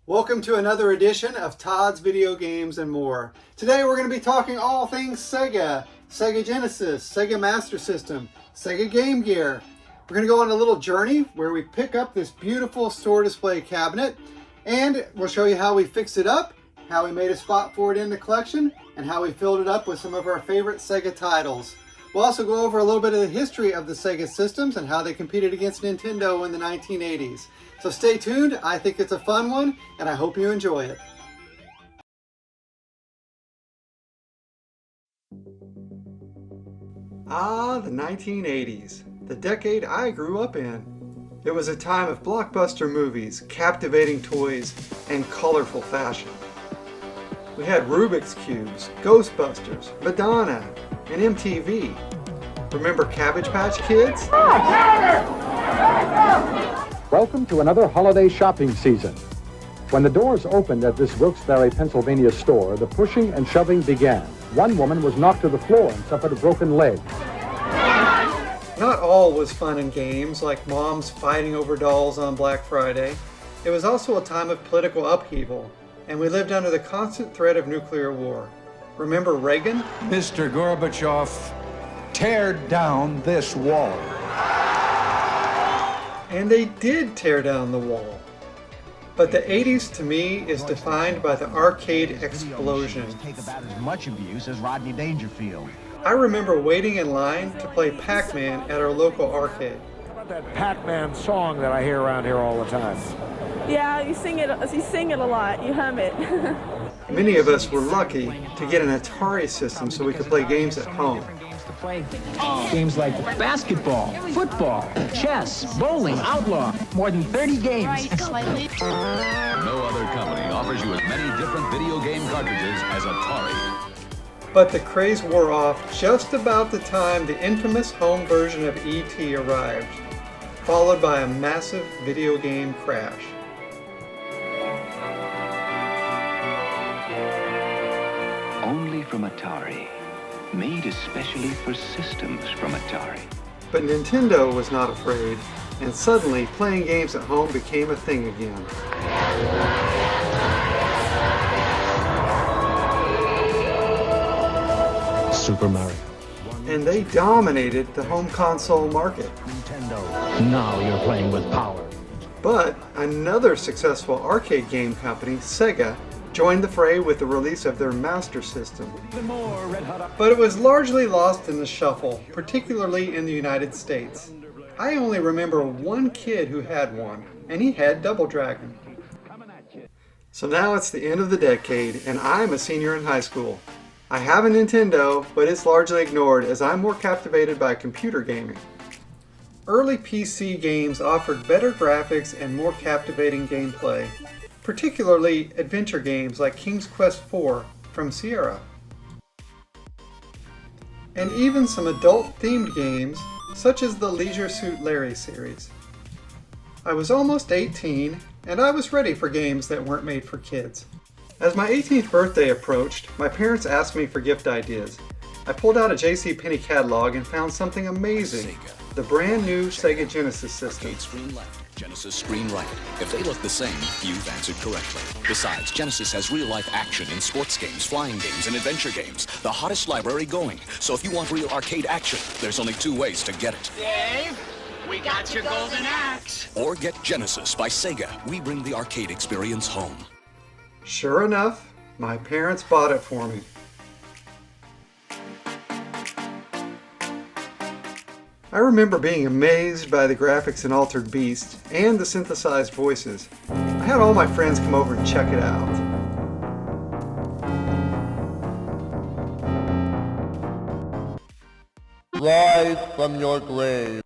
Welcome to another edition of Todd's Video Games and More. Today we're going to be talking all things Sega, Sega Genesis, Sega Master System, Sega Game Gear. We're going to go on a little journey where we pick up this beautiful store display cabinet and we'll show you how we fixed it up, how we made a spot for it in the collection, and how we filled it up with some of our favorite Sega titles. We'll also go over a little bit of the history of the Sega systems and how they competed against Nintendo in the 1980s. So stay tuned, I think it's a fun one, and I hope you enjoy it. Ah, the 1980s, the decade I grew up in. It was a time of blockbuster movies, captivating toys, and colorful fashion. We had Rubik's Cubes, Ghostbusters, Madonna, and MTV. Remember Cabbage Patch Kids? Welcome to another holiday shopping season. When the doors opened at this Wilkes-Barre, Pennsylvania store, the pushing and shoving began. One woman was knocked to the floor and suffered a broken leg. Not all was fun and games, like moms fighting over dolls on Black Friday. It was also a time of political upheaval, and we lived under the constant threat of nuclear war. Remember Reagan? Mr. Gorbachev, tear down this wall. And they did tear down the wall. But the 80s to me is defined by the arcade explosion. Take about as much abuse as Rodney Dangerfield. I remember waiting in line to play Pac-Man at our local arcade. How about that Pac-Man song that I hear around here all the time? Yeah, you sing it a lot, you hum it. Many of us were lucky to get an Atari system so we could play games at home. Games like basketball, football, chess, bowling, outlaw, more than 30 games. No other company offers you as many different video game cartridges as Atari. But the craze wore off just about the time the infamous home version of E.T. arrived, followed by a massive video game crash. Only from Atari. Made especially for systems from Atari. But Nintendo was not afraid, and suddenly playing games at home became a thing again. Super Mario. And they dominated the home console market. Nintendo. Now you're playing with power. But another successful arcade game company, Sega, joined the fray with the release of their Master System. But it was largely lost in the shuffle, particularly in the United States. I only remember one kid who had one, and he had Double Dragon. So now it's the end of the decade, and I'm a senior in high school. I have a Nintendo, but it's largely ignored as I'm more captivated by computer gaming. Early PC games offered better graphics and more captivating gameplay, particularly adventure games like King's Quest IV from Sierra. And even some adult-themed games, such as the Leisure Suit Larry series. I was almost 18, and I was ready for games that weren't made for kids. As my 18th birthday approached, my parents asked me for gift ideas. I pulled out a JCPenney catalog and found something amazing, the brand new Sega Genesis system. Arcade Screen Left, Genesis Screen Right. If they look the same, you've answered correctly. Besides, Genesis has real-life action in sports games, flying games, and adventure games. The hottest library going. So if you want real arcade action, there's only two ways to get it. Dave, we got your golden axe. Or get Genesis by Sega. We bring the arcade experience home. Sure enough, my parents bought it for me. I remember being amazed by the graphics in Altered Beast and the synthesized voices. I had all my friends come over and check it out. Rise from your grave.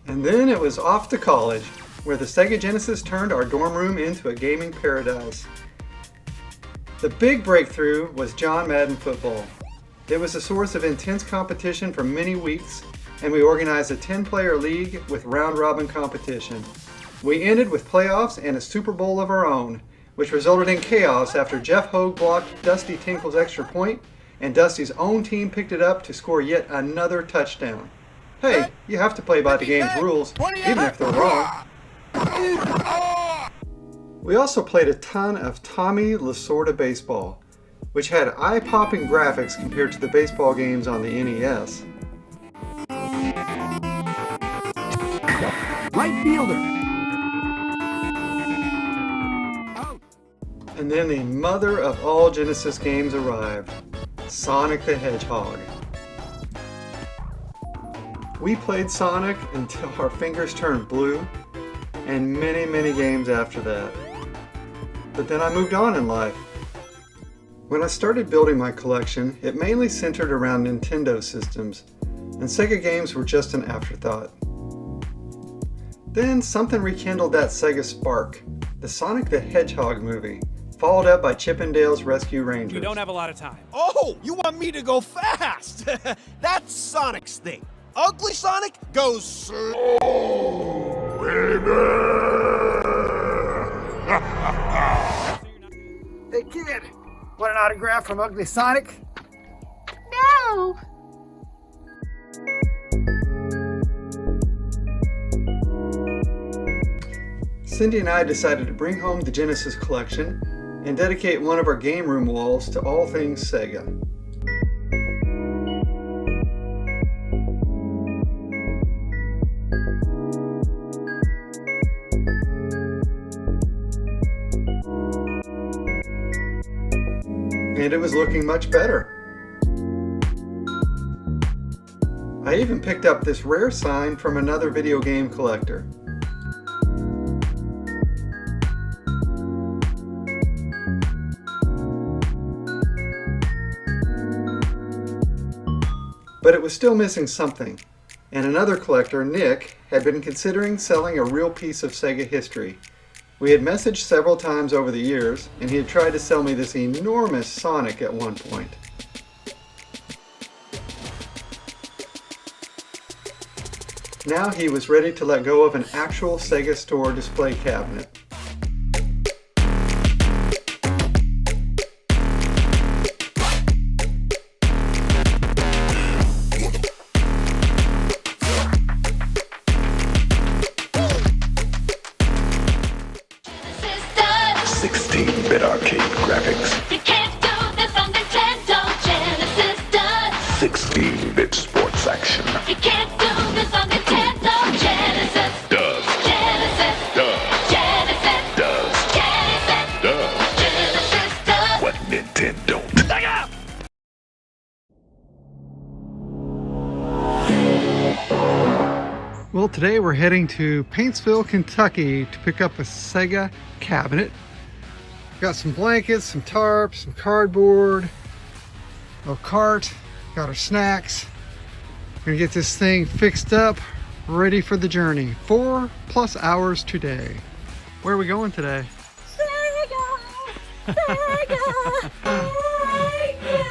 And then it was off to college, where the Sega Genesis turned our dorm room into a gaming paradise. The big breakthrough was John Madden Football. It was a source of intense competition for many weeks, and we organized a 10-player league with round-robin competition. We ended with playoffs and a Super Bowl of our own, which resulted in chaos after Jeff Hogue blocked Dusty Tinkle's extra point, and Dusty's own team picked it up to score yet another touchdown. Hey, you have to play by the game's rules, even if they're wrong. We also played a ton of Tommy Lasorda Baseball, which had eye-popping graphics compared to the baseball games on the NES. Right fielder. And then the mother of all Genesis games arrived, Sonic the Hedgehog. We played Sonic until our fingers turned blue, and many, many games after that. But then I moved on in life. When I started building my collection, it mainly centered around Nintendo systems, and Sega games were just an afterthought. Then something rekindled that Sega spark, the Sonic the Hedgehog movie, followed up by Chip 'n Dale's Rescue Rangers. We don't have a lot of time. Oh, you want me to go fast? That's Sonic's thing. Ugly Sonic goes slow, baby. Hey kid, want an autograph from Ugly Sonic? No! Cindy and I decided to bring home the Genesis collection and dedicate one of our game room walls to all things Sega. And it was looking much better. I even picked up this rare sign from another video game collector. But it was still missing something, and another collector, Nick, had been considering selling a real piece of Sega history. We had messaged several times over the years, and he had tried to sell me this enormous Sonic at one point. Now he was ready to let go of an actual Sega store display cabinet. Arcade graphics. You can't do this on Nintendo. Genesis does. 16-bit sports action. You can't do this on Nintendo. Genesis does. Genesis does. Genesis does. Genesis does. Genesis does. What Nintendo? Well, today we're heading to Paintsville, Kentucky to pick up a Sega cabinet. Got some blankets, some tarps, some cardboard, a cart, got our snacks. Gonna get this thing fixed up, ready for the journey. 4+ hours today. Where are we going today? Sega! Sega! Sega!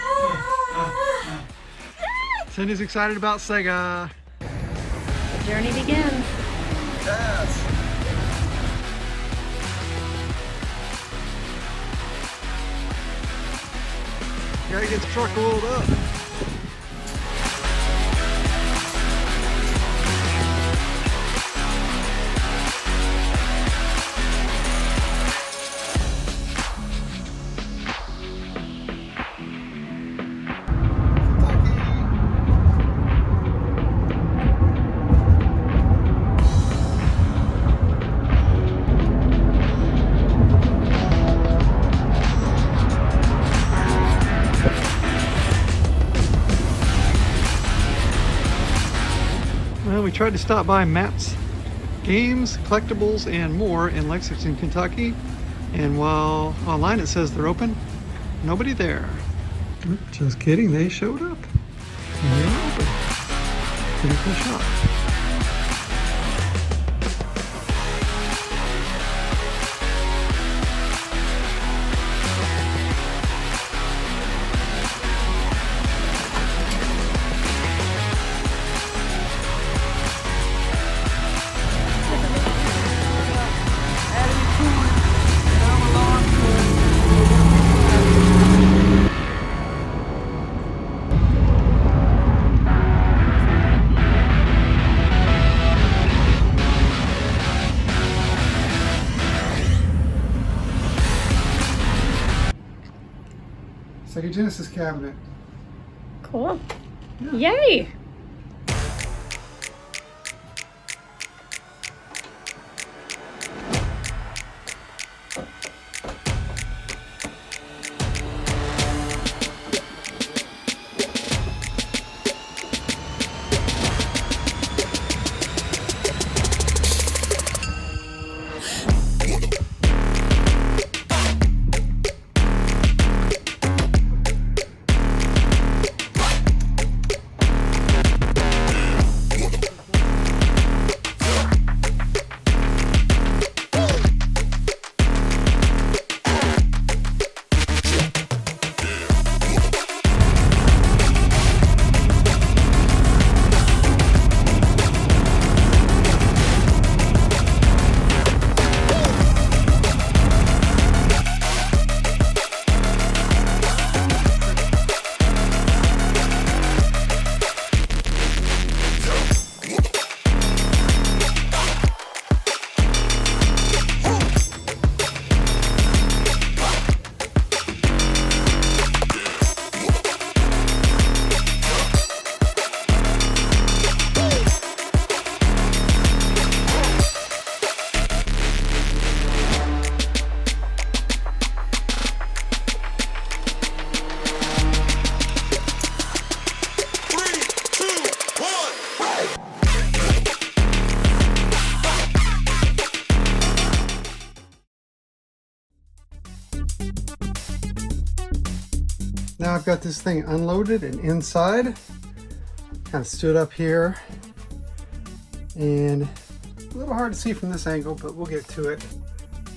Cindy's excited about Sega. The journey begins. Yes. Gotta get the truck rolled up. Well, we tried to stop by Maps, Games, Collectibles, and more in Lexington, Kentucky. And while online it says they're open, nobody there. Just kidding, they showed up. And they're open. Pretty cool shop. Genesis cabinet. Cool. Yeah. Yay! Now I've got this thing unloaded and inside. Kind of stood up here. And a little hard to see from this angle, but we'll get to it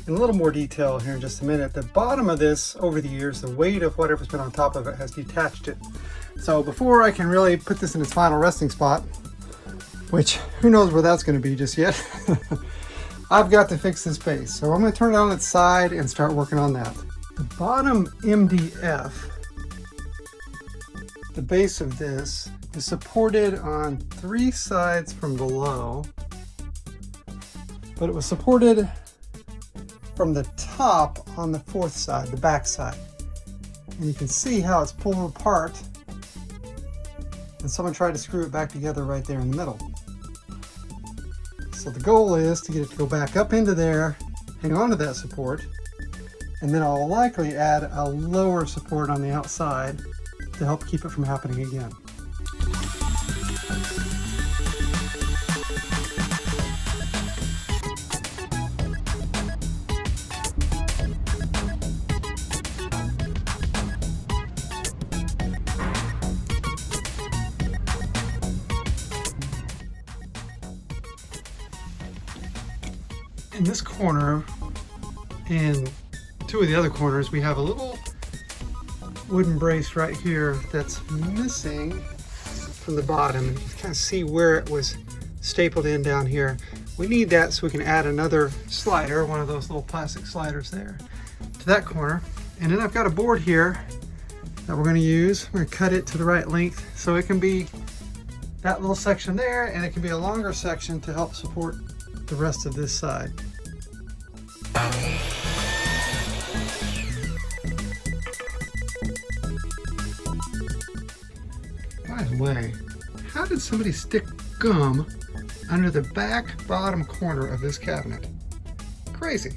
in a little more detail here in just a minute. The bottom of this, over the years, the weight of whatever's been on top of it has detached it. So before I can really put this in its final resting spot, which who knows where that's going to be just yet, I've got to fix this base. So I'm going to turn it on its side and start working on that. The bottom MDF, the base of this, is supported on 3 sides from below, but it was supported from the top on the 4th side, the back side. And you can see how it's pulled apart, and someone tried to screw it back together right there in the middle. So the goal is to get it to go back up into there, hang on to that support, and then I'll likely add a lower support on the outside to help keep it from happening again. In this corner and 2 of the other corners, we have a little wooden brace right here that's missing from the bottom. You can kind of see where it was stapled in down here. We need that so we can add another slider, one of those little plastic sliders there, to that corner. And then I've got a board here that we're going to use. We're going to cut it to the right length so it can be that little section there, and it can be a longer section to help support the rest of this side. By the way, how did somebody stick gum under the back bottom corner of this cabinet? Crazy.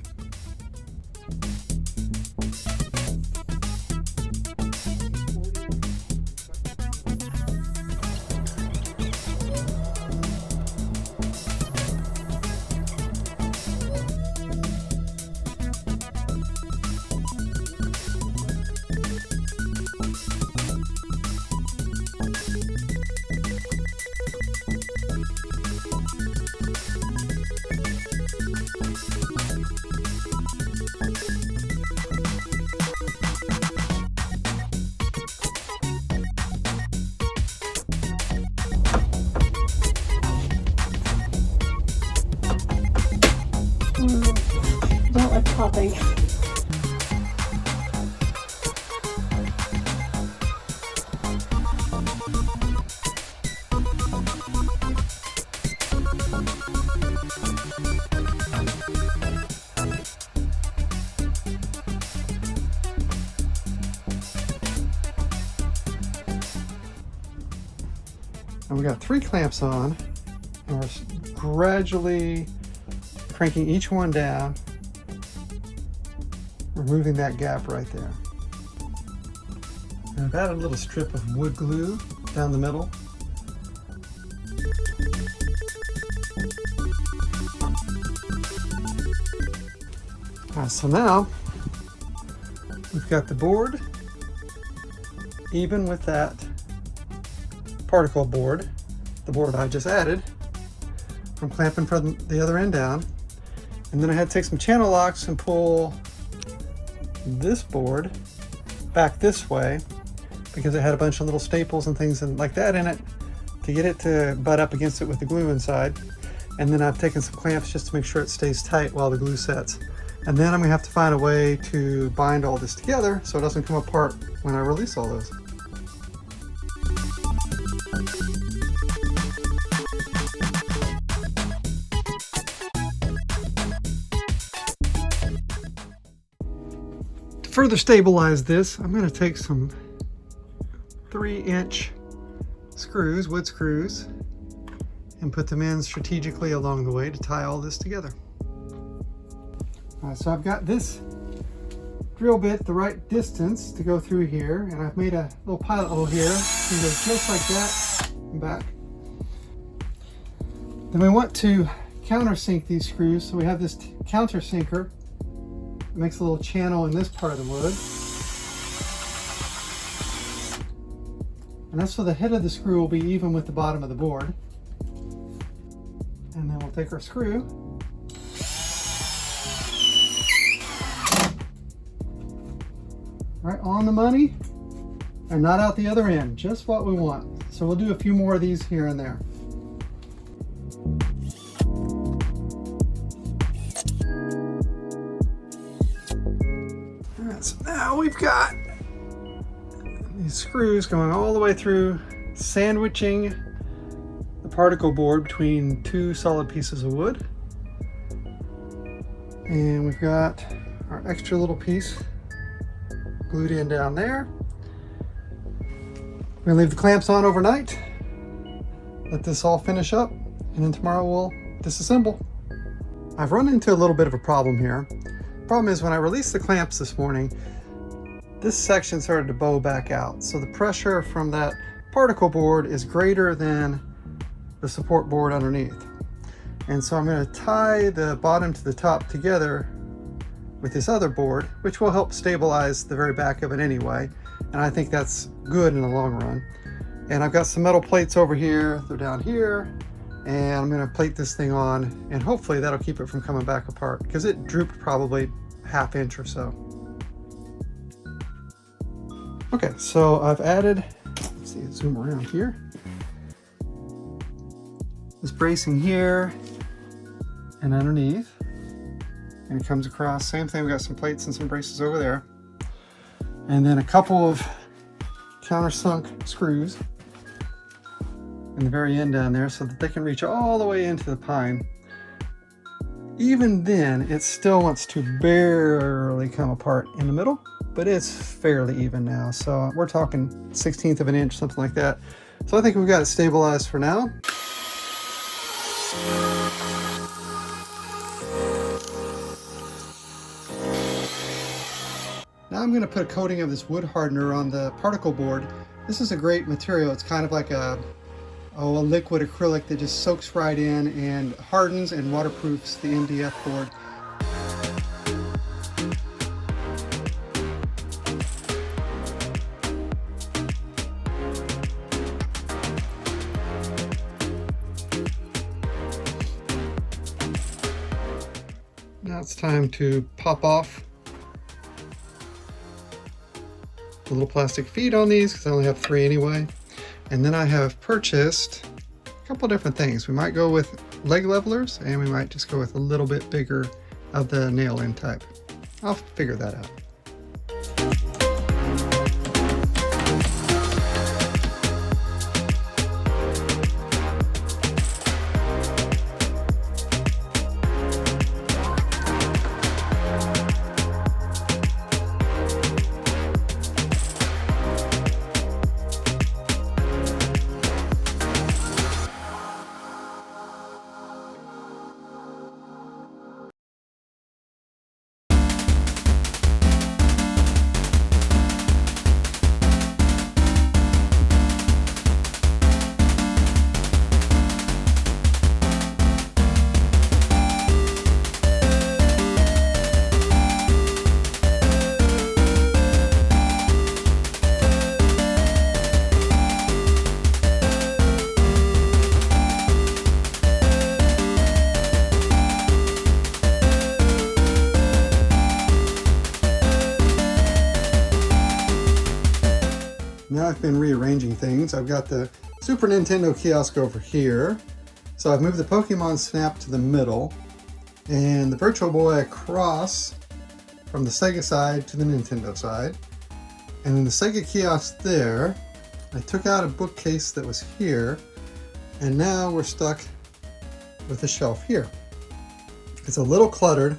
Don't like popping. And we got 3 clamps on, and we're gradually cranking each one down, removing that gap right there. And I've added a little strip of wood glue down the middle. So now we've got the board even with that particle board, the board I just added. I'm clamping from the other end down, and then I had to take some channel locks and pull this board back this way because it had a bunch of little staples and things and like that in it to get it to butt up against it with the glue inside. And then I've taken some clamps just to make sure it stays tight while the glue sets. And then I'm gonna have to find a way to bind all this together so it doesn't come apart when I release all those. To further stabilize this, I'm gonna take some 3-inch screws, wood screws, and put them in strategically along the way to tie all this together. So I've got this drill bit the right distance to go through here, and I've made a little pilot hole here. It goes just like that and back. Then we want to countersink these screws, so we have this countersinker. It makes a little channel in this part of the wood. And that's so the head of the screw will be even with the bottom of the board. And then we'll take our screw, right on the money, and not out the other end, just what we want. So we'll do a few more of these here and there. All right, so now we've got these screws going all the way through, sandwiching the particle board between 2 solid pieces of wood. And we've got our extra little piece glued in down there. We're gonna leave the clamps on overnight, let this all finish up, and then tomorrow we'll disassemble. I've run into a little bit of a problem here. The problem is when I released the clamps this morning, this section started to bow back out. So the pressure from that particle board is greater than the support board underneath. And so I'm going to tie the bottom to the top together with this other board, which will help stabilize the very back of it anyway. And I think that's good in the long run. And I've got some metal plates over here, they're down here, and I'm going to plate this thing on, and hopefully that'll keep it from coming back apart because it drooped probably 1/2 inch or so. Okay, so I've added, let's see, zoom around here. This bracing here and underneath, and it comes across, same thing, we got some plates and some braces over there. And then a couple of countersunk screws in the very end down there so that they can reach all the way into the pine. Even then, it still wants to barely come apart in the middle, but it's fairly even now. So we're talking 1/16 of an inch, something like that. So I think we've got it stabilized for now. Now I'm going to put a coating of this wood hardener on the particle board. This is a great material. It's kind of like a liquid acrylic that just soaks right in and hardens and waterproofs the MDF board. Now it's time to pop off the little plastic feet on these because I only have 3 anyway. And then I have purchased a couple different things. We might go with leg levelers, and we might just go with a little bit bigger of the nail in type. I'll figure that out. I've been rearranging things. I've got the Super Nintendo kiosk over here. So I've moved the Pokemon Snap to the middle and the Virtual Boy across from the Sega side to the Nintendo side. And in the Sega kiosk there, I took out a bookcase that was here, and now we're stuck with a shelf here. It's a little cluttered,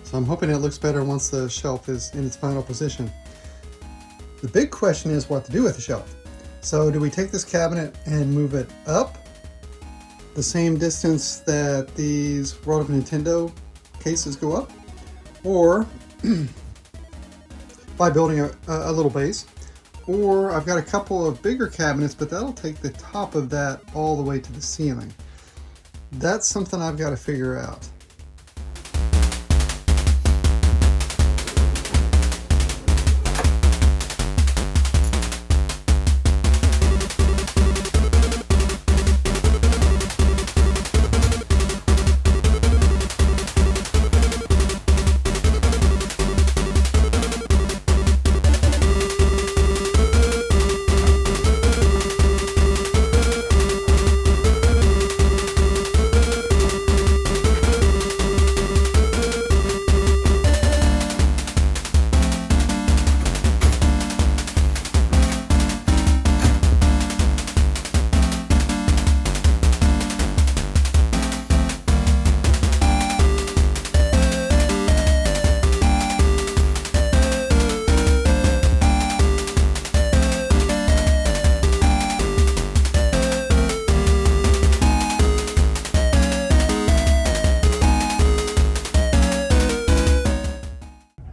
so I'm hoping it looks better once the shelf is in its final position. The big question is what to do with the shelf. So do we take this cabinet and move it up the same distance that these World of Nintendo cases go up? Or by building a little base? Or I've got a couple of bigger cabinets, but that'll take the top of that all the way to the ceiling. That's something I've got to figure out.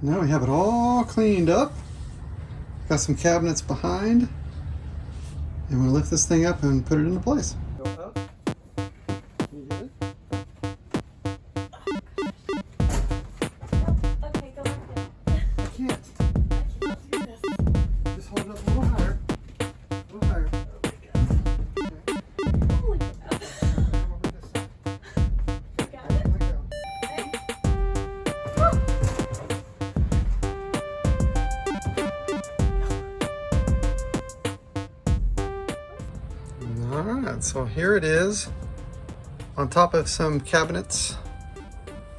Now we have it all cleaned up. Got some cabinets behind. And we'll lift this thing up and put it into place. Go up. Can you get it? Okay, go back down. I can't. I can't do this. Just hold it up a little higher. A little higher. Oh my god. Come over this side. Got it? Let go. Alright, so here it is on top of some cabinets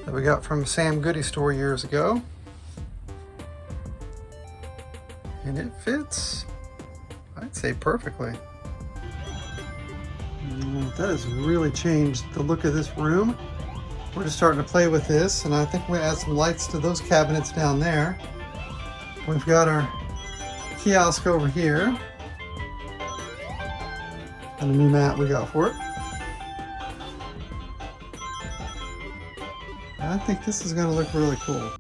that we got from Sam Goody store years ago. And it fits, I'd say, perfectly. That has really changed the look of this room. We're just starting to play with this, and I think we're going to add some lights to those cabinets down there. We've got our kiosk over here. And a new mat we got for it. I think this is going to look really cool.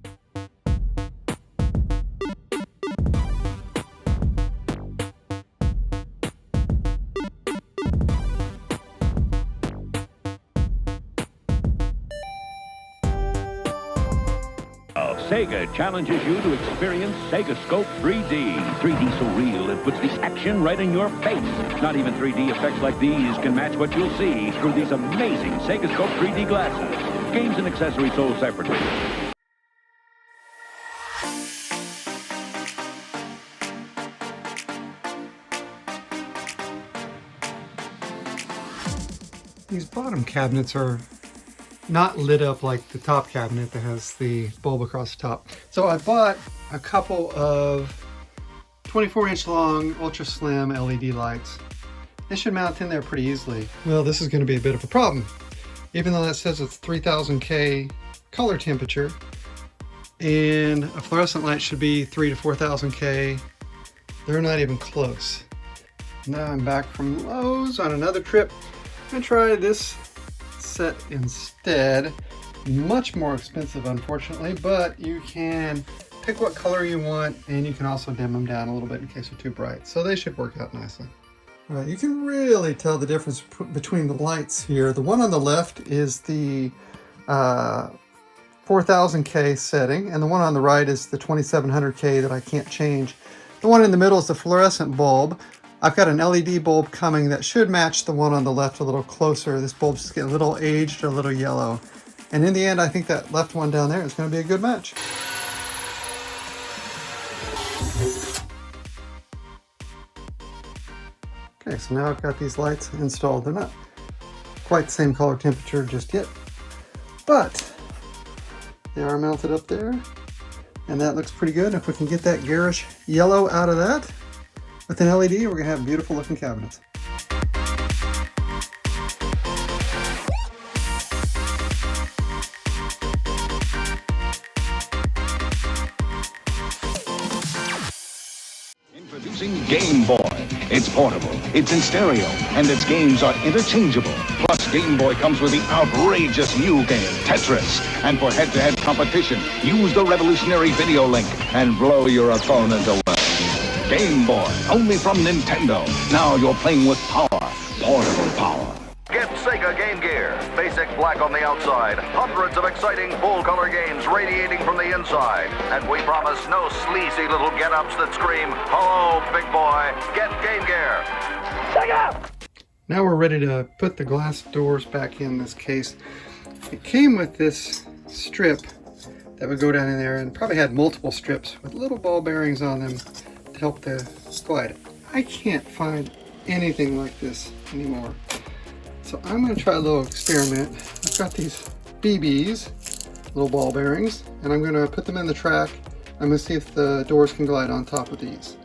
Sega challenges you to experience Sega Scope 3D. 3D so real, it puts the action right in your face. Not even 3D effects like these can match what you'll see through these amazing Sega Scope 3D glasses. Games and accessories sold separately. These bottom cabinets are not lit up like the top cabinet that has the bulb across the top. So I bought a couple of 24-inch long ultra slim LED lights. They should mount in there pretty easily. Well, this is going to be a bit of a problem. Even though that says it's 3000K color temperature and a fluorescent light should be 3,000 to 4,000K, they're not even close. Now I'm back from Lowe's on another trip. I'm going to try this set instead. Much more expensive, unfortunately, but you can pick what color you want and you can also dim them down a little bit in case they're too bright. So they should work out nicely. All right, you can really tell the difference between the lights here. The one on the left is the 4000K setting, and the one on the right is the 2700K that I can't change. The one in the middle is the fluorescent bulb. I've got an LED bulb coming that should match the one on the left a little closer. This bulb's just getting a little aged, a little yellow. And in the end, I think that left one down there is going to be a good match. Okay, so now I've got these lights installed. They're not quite the same color temperature just yet, but they are mounted up there, and that looks pretty good. If we can get that garish yellow out of that with an LED, we're gonna have beautiful looking cabinets. Introducing Game Boy. It's portable, it's in stereo, and its games are interchangeable. Plus, Game Boy comes with the outrageous new game, Tetris. And for head-to-head competition, use the revolutionary video link and blow your opponent away. Game Boy, only from Nintendo. Now you're playing with power, portable power. Get Sega Game Gear. Basic black on the outside. Hundreds of exciting full-color games radiating from the inside. And we promise no sleazy little get-ups that scream, "Hello, big boy." Get Game Gear. Sega! Now we're ready to put the glass doors back in this case. It came with this strip that would go down in there, and probably had multiple strips with little ball bearings on them to help the glide. I can't find anything like this anymore. So I'm going to try a little experiment. I've got these BBs, little ball bearings, and I'm going to put them in the track. I'm going to see if the doors can glide on top of these.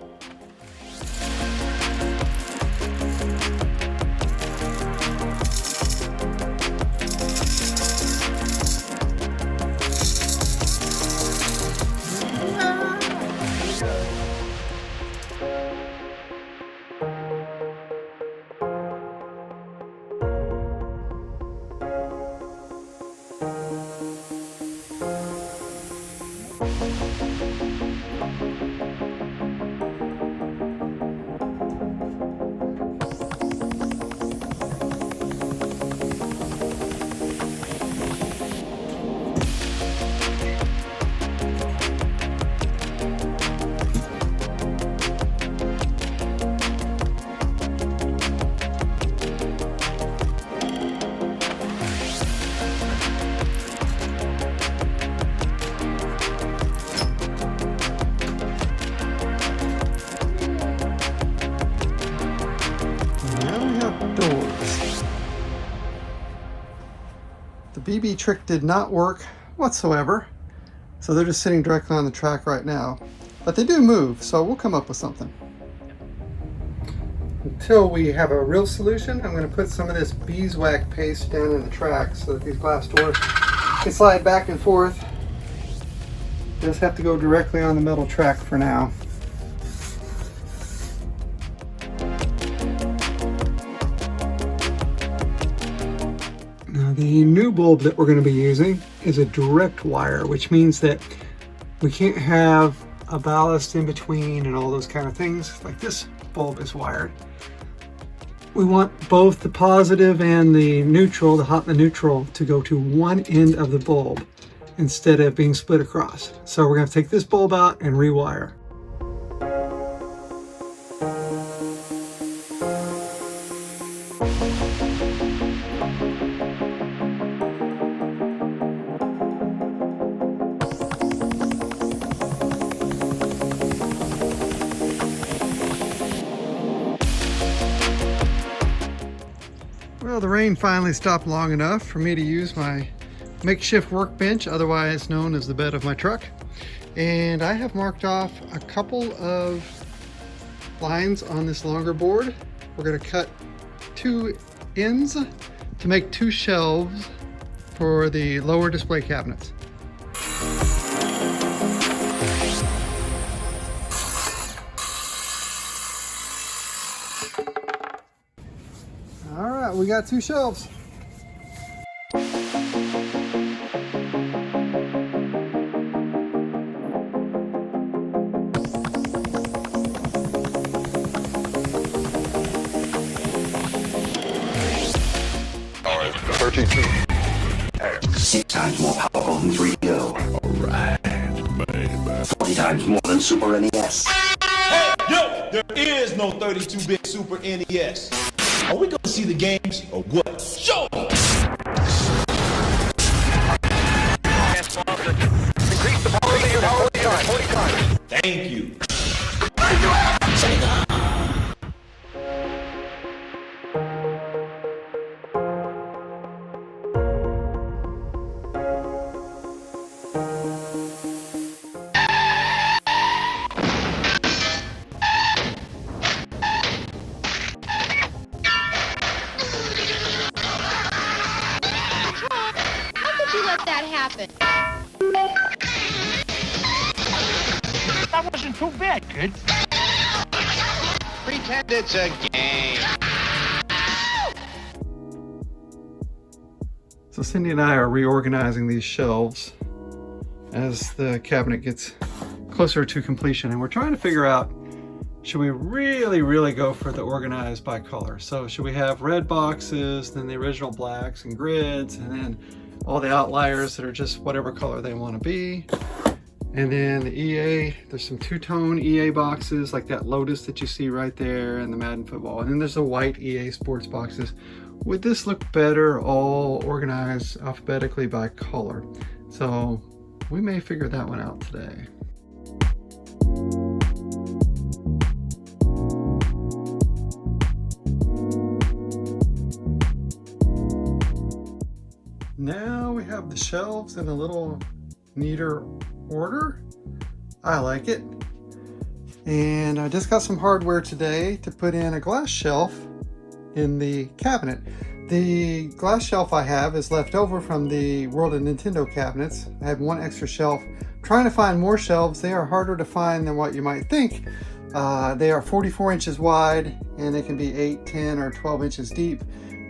The BB trick did not work whatsoever, so they're just sitting directly on the track right now. But they do move, so we'll come up with something. Until we have a real solution, I'm going to put some of this beeswax paste down in the track so that these glass doors can slide back and forth. Just have to go directly on the metal track for now. Now the new bulb that we're going to be using is a direct wire, which means that we can't have a ballast in between and all those kind of things like this bulb is wired. We want both the positive and the neutral, the hot and the neutral, to go to one end of the bulb instead of being split across. So we're going to take this bulb out and rewire. Well, the rain finally stopped long enough for me to use my makeshift workbench, otherwise known as the bed of my truck. And I have marked off a couple of lines on this longer board. We're going to cut two ends to make two shelves for the lower display cabinets. All right, we got two shelves. Alright, 32. 6 times more powerful than 3DO. Alright, baby. 40 times more than Super NES. Hey, yo, there is no 32-bit Super NES. Are we gonna see the games or what? Show them! Increase the power of the 40 times. Thank you. let that happen. That wasn't too bad, kid. Pretend it's a game. So Cindy and I are reorganizing these shelves as the cabinet gets closer to completion, and we're trying to figure out, should we really go for the organized by color? So should we have red boxes, then the original blacks and grids, and then all the outliers that are just whatever color they want to be? And then the EA, there's some two-tone EA boxes like that Lotus that you see right there and the Madden Football. And then there's the white EA Sports boxes. Would this look better all organized alphabetically by color? So we may figure that one out today. Now we have the shelves in a little neater order. I like it. And I just got some hardware today to put in a glass shelf in the cabinet. The glass shelf I have is left over from the World of Nintendo cabinets. I have one extra shelf. I'm trying to find more shelves. They are harder to find than what you might think. They are 44 inches wide and they can be 8, 10, or 12 inches deep.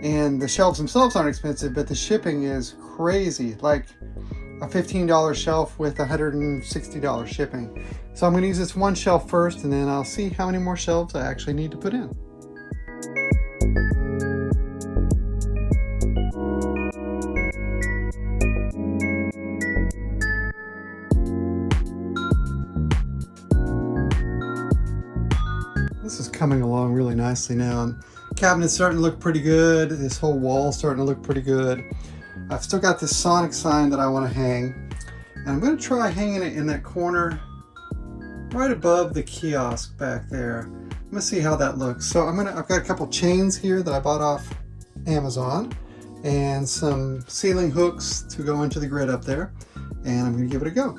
And the shelves themselves aren't expensive, but the shipping is crazy. Like a $15 shelf with $160 shipping. So I'm going to use this one shelf first, and then I'll see how many more shelves I actually need to put in. This is coming along really nicely now. Cabinet's starting to look pretty good. This whole wall's starting to look pretty good. I've still got this Sonic sign that I want to hang, and I'm going to try hanging it in that corner right above the kiosk back there. I'm going to see how that looks. So I've got a couple chains here that I bought off Amazon and some ceiling hooks to go into the grid up there, and I'm going to give it a go.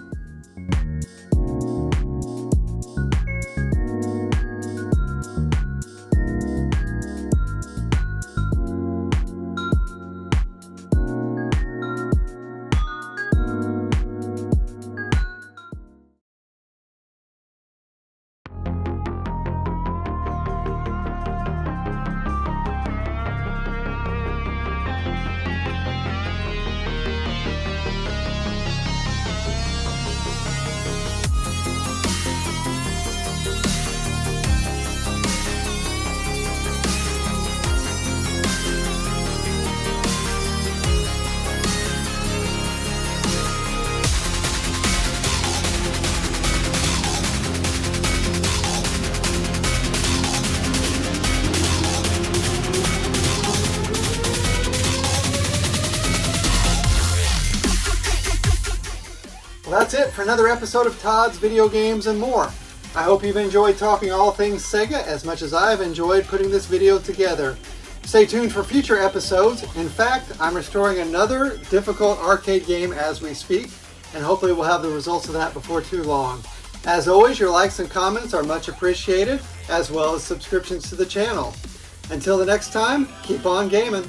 Well, that's it for another episode of Todd's Video Games and More. I hope you've enjoyed talking all things Sega as much as I've enjoyed putting this video together. Stay tuned for future episodes. In fact, I'm restoring another difficult arcade game as we speak, and hopefully we'll have the results of that before too long. As always, your likes and comments are much appreciated, as well as subscriptions to the channel. Until the next time, keep on gaming.